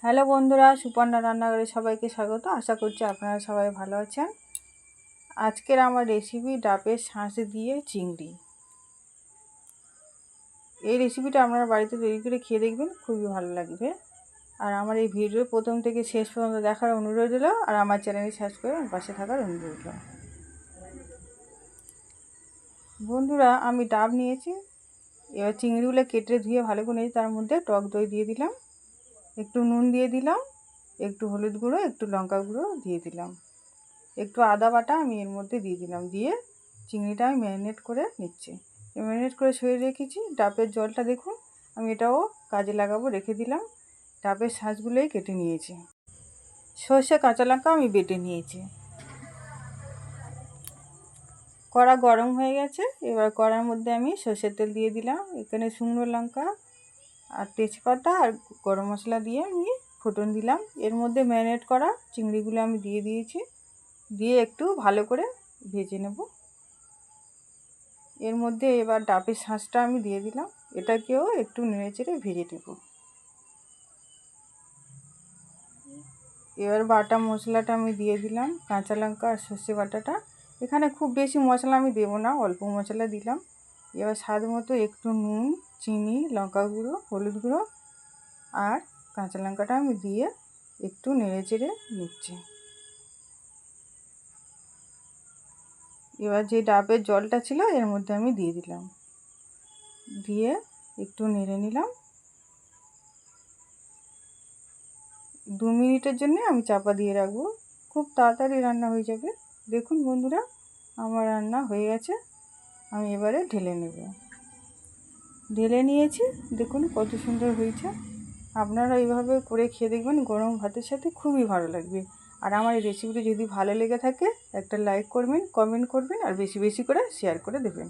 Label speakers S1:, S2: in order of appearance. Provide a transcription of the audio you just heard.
S1: Hello বন্ধুরা, সুপর্ণা রান্নাঘরে সবাইকে স্বাগত। আশা করছি আপনারা সবাই ভালো আছেন। আজকের আমার রেসিপি ডাবের শাঁস দিয়ে চিংড়ি। এই রেসিপিটা আপনারা বাড়িতে তৈরি করে খেয়ে দেখবেন, খুবই ভালো লাগবে। আর আমার এই ভিডিও প্রথম থেকে শেষ পর্যন্ত দেখার অনুরোধ রইল, আর আমার চ্যানেলে সাবস্ক্রাইব করে আমার পাশে থাকার অনুরোধ রইল। বন্ধুরা, আমি ডাব নিয়েছি। এবার চিংড়িগুলো কেটে ধুয়ে ভালো করে নিয়েছি। তার মধ্যে টক দই দিয়ে দিলাম, একটু নুন দিয়ে দিলাম, একটু হলুদ গুঁড়ো, একটু লঙ্কা গুঁড়ো দিয়ে দিলাম, একটু আদা বাটা আমি এর মধ্যে দিয়ে দিলাম। দিয়ে চিংড়িটা আমি ম্যারিনেট করে নিচ্ছি। ম্যারিনেট করে সরিয়ে রেখেছি। ডাবের জলটা দেখুন, আমি এটাও কাজে লাগাবো, রেখে দিলাম। ডাবের শাঁসগুলোই কেটে নিয়েছি। সর্ষে কাঁচা লঙ্কা আমি বেটে নিয়েছি। কড়া গরম হয়ে গেছে। এবার কড়ার মধ্যে আমি সর্ষের তেল দিয়ে দিলাম। এখানে শুকনো লঙ্কা আর তেজপাতা আর গরম মশলা দিয়ে আমি ফোড়ন দিলাম। এর মধ্যে ম্যারিনেট করা চিংড়িগুলো আমি দিয়ে দিয়েছি। দিয়ে একটু ভালো করে ভেজে নেব। এর মধ্যে এবার ডাবের শাঁসটা আমি দিয়ে দিলাম। এটাকেও একটু নেড়েচেড়ে ভেজে নেব। এবার বাটা মশলাটা আমি দিয়ে দিলাম, কাঁচা লঙ্কা আর সর্ষে বাটাটা। এখানে খুব বেশি মশলা আমি দেবো না, অল্প মশলা দিলাম। এবার স্বাদ মতো একটু নুন, চিনি, লঙ্কা গুঁড়ো, হলুদ গুঁড়ো আর কাঁচা লঙ্কাটা আমি দিয়ে একটু নেড়েচেড়ে নিচ্ছি। এবার যে ডাবের জলটা ছিল এর মধ্যে আমি দিয়ে দিলাম, দিয়ে একটু নেড়ে নিলাম। 2 মিনিটের জন্য আমি চাপা দিয়ে রাখবো, খুব তাড়াতাড়ি রান্না হয়ে যাবে। দেখুন বন্ধুরা, আমার রান্না হয়ে গেছে। আমি এবারে ঢেলে নেব। ঢেলে নিয়েছি, দেখুন কত সুন্দর হয়েছে। আপনারা এইভাবে করে খেয়ে দেখবেন, গরম ভাতের সাথে খুবই ভালো লাগবে। আর আমার এই রেসিপিটি যদি ভালো লেগে থাকে একটা লাইক করবেন, কমেন্ট করবেন আর বেশি বেশি করে শেয়ার করে দেবেন।